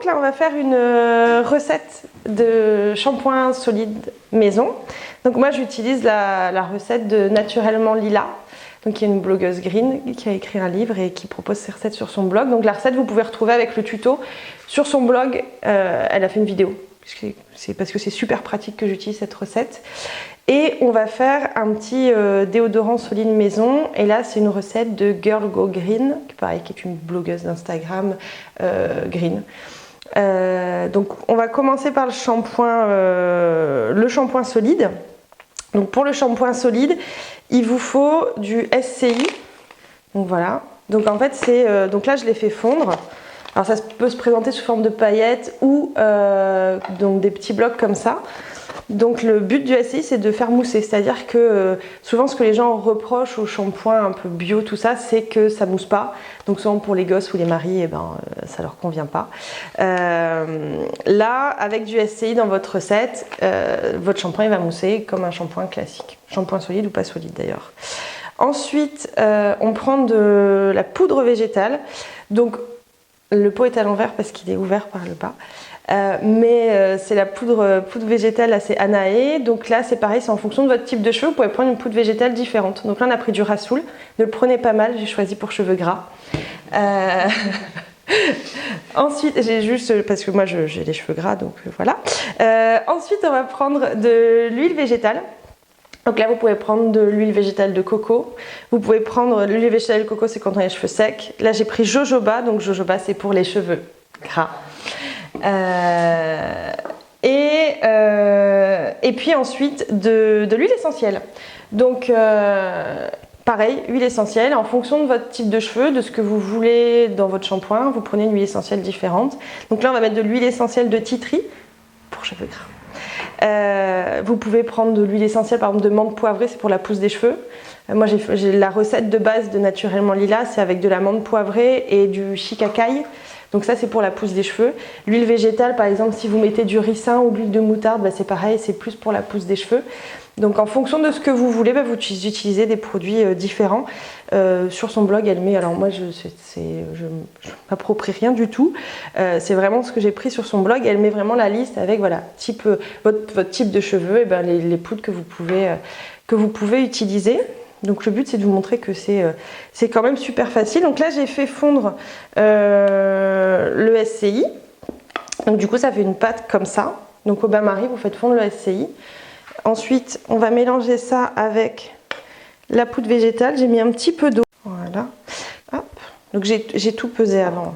là on va faire une recette de shampoing solide maison. Donc moi j'utilise la recette de Naturellement Lila. Donc il y a une blogueuse green qui a écrit un livre et qui propose ses recettes sur son blog. Donc la recette vous pouvez retrouver avec le tuto sur son blog. Elle a fait une vidéo. C'est parce que c'est super pratique que j'utilise cette recette. Et on va faire un petit déodorant solide maison. Et là, c'est une recette de Girl Go Green, qui est une blogueuse d'Instagram green. Donc, on va commencer par le shampoing solide. Donc, pour le shampoing solide, il vous faut du SCI. Donc, voilà. Donc, en fait, donc là, je l'ai fait fondre. Alors, ça peut se présenter sous forme de paillettes ou donc des petits blocs comme ça. Donc le but du SCI c'est de faire mousser, c'est-à-dire que souvent ce que les gens reprochent au shampoing un peu bio, tout ça, c'est que ça mousse pas. Donc souvent pour les gosses ou les maris, ça leur convient pas. Là, avec du SCI dans votre recette, votre shampoing il va mousser comme un shampoing classique. Shampoing solide ou pas solide d'ailleurs. Ensuite, on prend de la poudre végétale. Donc le pot est à l'envers parce qu'il est ouvert par le bas. C'est la poudre végétale, là c'est Anae. Donc là c'est pareil, c'est en fonction de votre type de cheveux, vous pouvez prendre une poudre végétale différente. Donc là on a pris du Rassoul, ne le prenez pas mal, j'ai choisi pour cheveux gras. Ensuite, j'ai juste, parce que moi j'ai les cheveux gras, donc voilà. Ensuite on va prendre de l'huile végétale. Donc là vous pouvez prendre de l'huile végétale de coco. Vous pouvez prendre l'huile végétale de coco, c'est quand on a les cheveux secs. Là j'ai pris jojoba, donc jojoba c'est pour les cheveux gras. Et puis ensuite de l'huile essentielle. Donc pareil, huile essentielle, en fonction de votre type de cheveux, de ce que vous voulez dans votre shampoing, vous prenez une huile essentielle différente. Donc là on va mettre de l'huile essentielle de tea tree pour cheveux gras. Vous pouvez prendre de l'huile essentielle par exemple de menthe poivrée, c'est pour la pousse des cheveux. Moi j'ai la recette de base de Naturellement Lila, c'est avec de la menthe poivrée et du shikakai. Donc ça c'est pour la pousse des cheveux. L'huile végétale par exemple, si vous mettez du ricin ou de l'huile de moutarde, c'est pareil, c'est plus pour la pousse des cheveux. Donc en fonction de ce que vous voulez, vous utilisez des produits différents. Sur son blog elle met, alors moi je m'approprie rien du tout, c'est vraiment ce que j'ai pris sur son blog. Elle met vraiment la liste avec voilà, votre type de cheveux et les poudres que vous pouvez utiliser. Donc le but c'est de vous montrer que c'est quand même super facile. Donc là j'ai fait fondre le SCI. Donc du coup ça fait une pâte comme ça. Donc au bain-marie vous faites fondre le SCI. Ensuite on va mélanger ça avec la poudre végétale. J'ai mis un petit peu d'eau. Voilà. Hop. Donc j'ai tout pesé avant.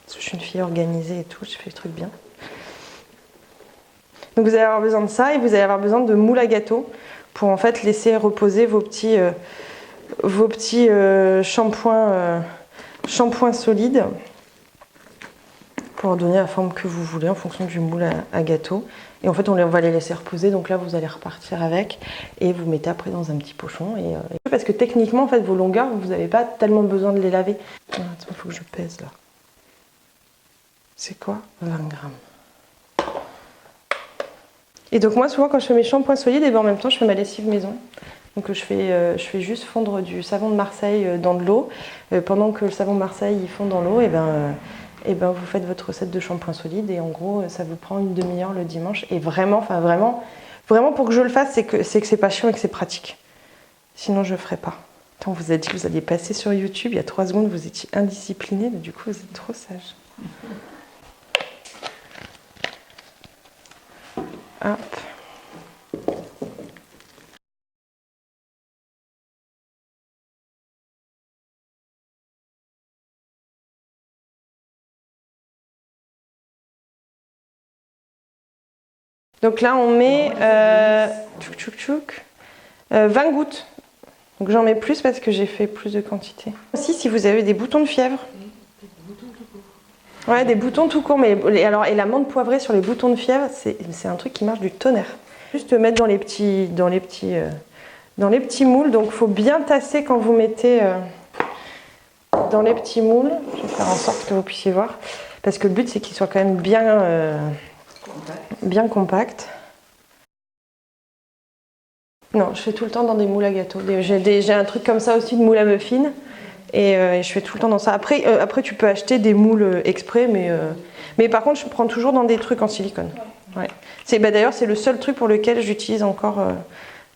Parce que je suis une fille organisée et tout, je fais le truc bien. Donc vous allez avoir besoin de ça et vous allez avoir besoin de moule à gâteau pour en fait laisser reposer vos petits shampoings solides pour donner la forme que vous voulez en fonction du moule à gâteau. Et en fait on va les laisser reposer, donc là vous allez repartir avec et vous mettez après dans un petit pochon. Parce que techniquement en fait vos longueurs vous n'avez pas tellement besoin de les laver. Attends, il faut que je pèse là. C'est quoi 20 grammes. Et donc moi souvent quand je fais mes shampoings solides, et en même temps je fais ma lessive maison. Donc je fais juste fondre du savon de Marseille dans de l'eau. Pendant que le savon de Marseille il fond dans l'eau, vous faites votre recette de shampoing solide et en gros ça vous prend une demi-heure le dimanche. Et vraiment pour que je le fasse, c'est que c'est pas chiant et que c'est pratique. Sinon je ne ferai pas. Attends, on vous a dit que vous alliez passer sur YouTube, il y a 3 secondes vous étiez indiscipliné, du coup vous êtes trop sage. Hop. Donc là on met 20 gouttes. Donc j'en mets plus parce que j'ai fait plus de quantité. Aussi si vous avez des boutons de fièvre. Ouais, des boutons tout courts, et la menthe poivrée sur les boutons de fièvre, c'est un truc qui marche du tonnerre. Juste mettre dans les petits moules, donc il faut bien tasser quand vous mettez dans les petits moules. Je vais faire en sorte que vous puissiez voir, parce que le but c'est qu'ils soient quand même bien compacts. Non, je fais tout le temps dans des moules à gâteaux. J'ai un truc comme ça aussi de moule à muffins. Et je fais tout le temps dans ça. Après tu peux acheter des moules exprès, mais par contre je prends toujours dans des trucs en silicone. Ouais. D'ailleurs c'est le seul truc pour lequel j'utilise encore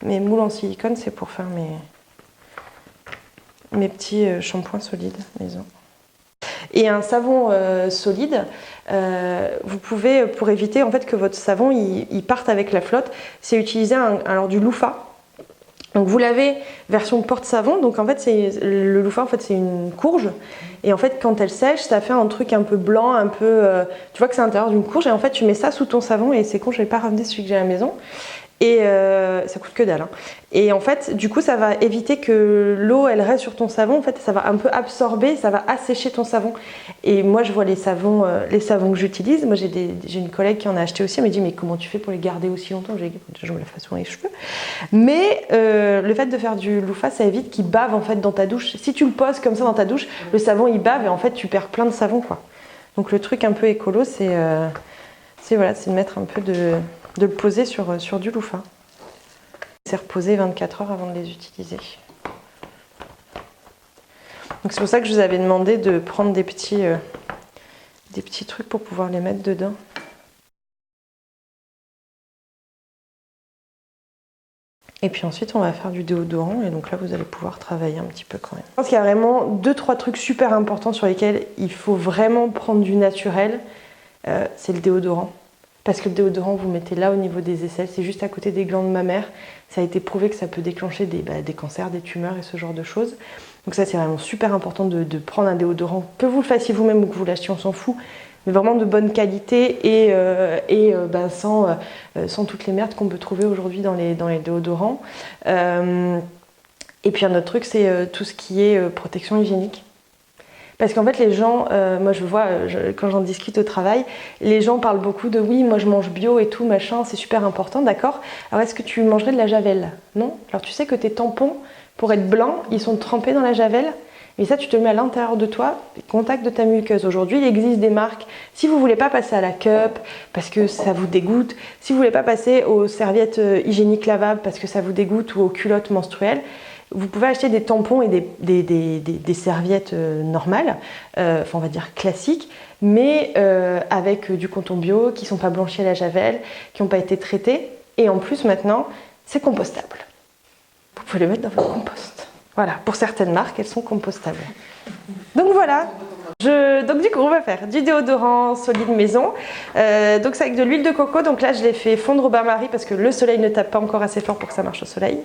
mes moules en silicone, c'est pour faire mes petits shampoings solides maison. Et un savon solide, vous pouvez, pour éviter en fait que votre savon il parte avec la flotte, c'est utiliser alors du loofah. Donc vous l'avez version porte-savon, donc en fait le loofah en fait c'est une courge et en fait quand elle sèche ça fait un truc un peu blanc, un peu tu vois que c'est à l'intérieur d'une courge et en fait tu mets ça sous ton savon et c'est con, je vais pas ramener celui que j'ai à la maison. Et ça coûte que dalle. Hein. Et en fait, du coup, ça va éviter que l'eau, elle reste sur ton savon. En fait, ça va un peu absorber, ça va assécher ton savon. Et moi, je vois les savons que j'utilise. Moi, j'ai une collègue qui en a acheté aussi. Elle m'a dit, mais comment tu fais pour les garder aussi longtemps? J'ai dit, je me la fais souvent les cheveux. Mais le fait de faire du loofah, ça évite qu'il bave en fait dans ta douche. Si tu le poses comme ça dans ta douche, le savon il bave et en fait, tu perds plein de savon, quoi. Donc le truc un peu écolo, c'est de mettre un peu de le poser sur du loofah. C'est reposer 24 heures avant de les utiliser. Donc c'est pour ça que je vous avais demandé de prendre des petits trucs pour pouvoir les mettre dedans. Et puis ensuite on va faire du déodorant et donc là vous allez pouvoir travailler un petit peu quand même. Je pense qu'il y a vraiment 2-3 trucs super importants sur lesquels il faut vraiment prendre du naturel. C'est le déodorant. Parce que le déodorant, vous mettez là au niveau des aisselles, c'est juste à côté des glandes mammaires. Ça a été prouvé que ça peut déclencher des cancers, des tumeurs et ce genre de choses. Donc ça, c'est vraiment super important de prendre un déodorant, que vous le fassiez vous-même ou que vous l'achetiez, on s'en fout, mais vraiment de bonne qualité et sans toutes les merdes qu'on peut trouver aujourd'hui dans les déodorants. Et puis un autre truc, c'est tout ce qui est protection hygiénique. Parce qu'en fait, les gens, moi je vois, quand j'en discute au travail, les gens parlent beaucoup de oui, moi je mange bio et tout, machin, c'est super important, d'accord. Alors est-ce que tu mangerais de la javel? Non. Alors tu sais que tes tampons, pour être blancs, ils sont trempés dans la javel. Et ça, tu te le mets à l'intérieur de toi, contact de ta muqueuse. Aujourd'hui, il existe des marques. Si vous ne voulez pas passer à la cup, parce que ça vous dégoûte, si vous ne voulez pas passer aux serviettes hygiéniques lavables, parce que ça vous dégoûte, ou aux culottes menstruelles, vous pouvez acheter des tampons et des serviettes normales, on va dire classiques, mais avec du coton bio, qui ne sont pas blanchis à la javel, qui n'ont pas été traités. Et en plus, maintenant, c'est compostable. Vous pouvez le mettre dans votre compost. Voilà, pour certaines marques, elles sont compostables. Donc voilà. Donc du coup, on va faire du déodorant solide maison. Donc c'est avec de l'huile de coco. Donc là, je l'ai fait fondre au bain-marie parce que le soleil ne tape pas encore assez fort pour que ça marche au soleil.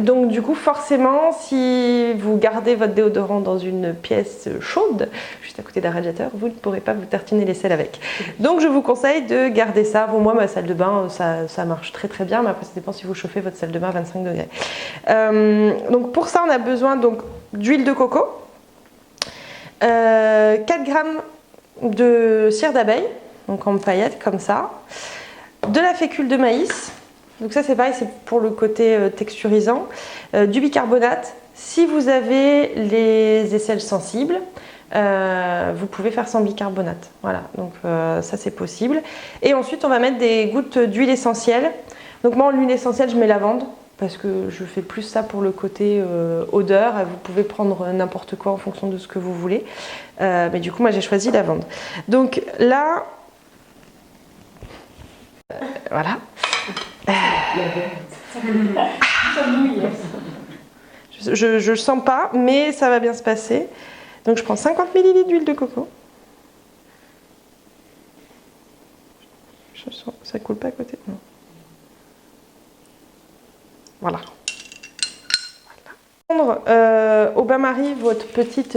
Donc du coup, forcément, si vous gardez votre déodorant dans une pièce chaude, juste à côté d'un radiateur, vous ne pourrez pas vous tartiner les selles avec. Donc je vous conseille de garder ça. Bon, moi, ma salle de bain, ça marche très très bien. Mais après, ça dépend si vous chauffez votre salle de bain à 25 degrés. Donc pour ça, on a besoin d'huile de coco. 4 grammes de cire d'abeille, donc en paillettes comme ça, de la fécule de maïs, donc ça c'est pareil, c'est pour le côté texturisant, du bicarbonate. Si vous avez les aisselles sensibles, vous pouvez faire sans bicarbonate, voilà, donc ça c'est possible. Et ensuite on va mettre des gouttes d'huile essentielle. Donc moi en huile essentielle je mets lavande, parce que je fais plus ça pour le côté odeur. Vous pouvez prendre n'importe quoi en fonction de ce que vous voulez. Mais du coup, moi, j'ai choisi lavande. Donc là, voilà. Je sens pas, mais ça va bien se passer. Donc je prends 50 ml d'huile de coco. Je sens, ça coule pas à côté. Non. Voilà. Fondre au bain-marie votre petite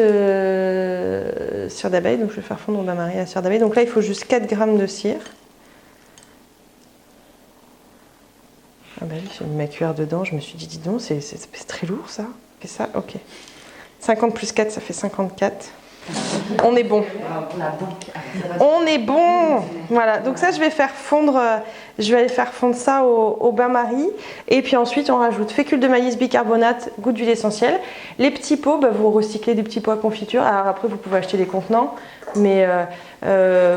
cire d'abeille. Donc je vais faire fondre au bain-marie la cire d'abeille. Donc là il faut juste 4 grammes de cire. Ah bah oui, j'ai mis ma cuillère dedans. Je me suis dit, dis donc, c'est très lourd ça. Et ça, ok. 50 plus 4, ça fait 54. On est bon. On est bon. Voilà, donc ça je vais faire fondre ça au bain-marie. Et puis ensuite on rajoute fécule de maïs, bicarbonate, goutte d'huile essentielle. Les petits pots, vous recyclez des petits pots à confiture. Alors après vous pouvez acheter des contenants. Mais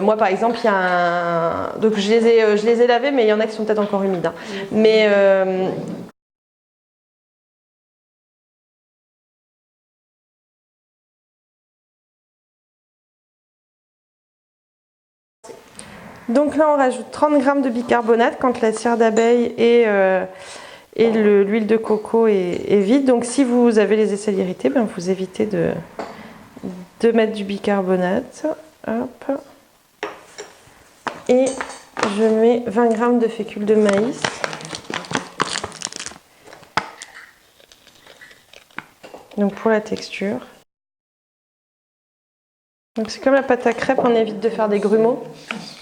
moi par exemple, il y a donc je les ai lavés, mais il y en a qui sont peut-être encore humides. Hein. Mais Donc là, on rajoute 30 g de bicarbonate quand la cire d'abeille et l'huile de coco est vide. Donc si vous avez les aisselles irritées, ben, vous évitez de mettre du bicarbonate. Hop. Et je mets 20 g de fécule de maïs. Donc pour la texture. Donc c'est comme la pâte à crêpes, on évite de faire des grumeaux.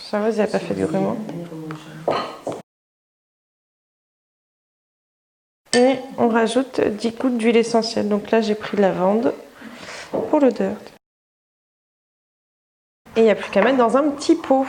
Ça va, vous n'avez pas fait de grumeaux. Et on rajoute 10 gouttes d'huile essentielle. Donc là j'ai pris lavande pour l'odeur. Et il n'y a plus qu'à mettre dans un petit pot.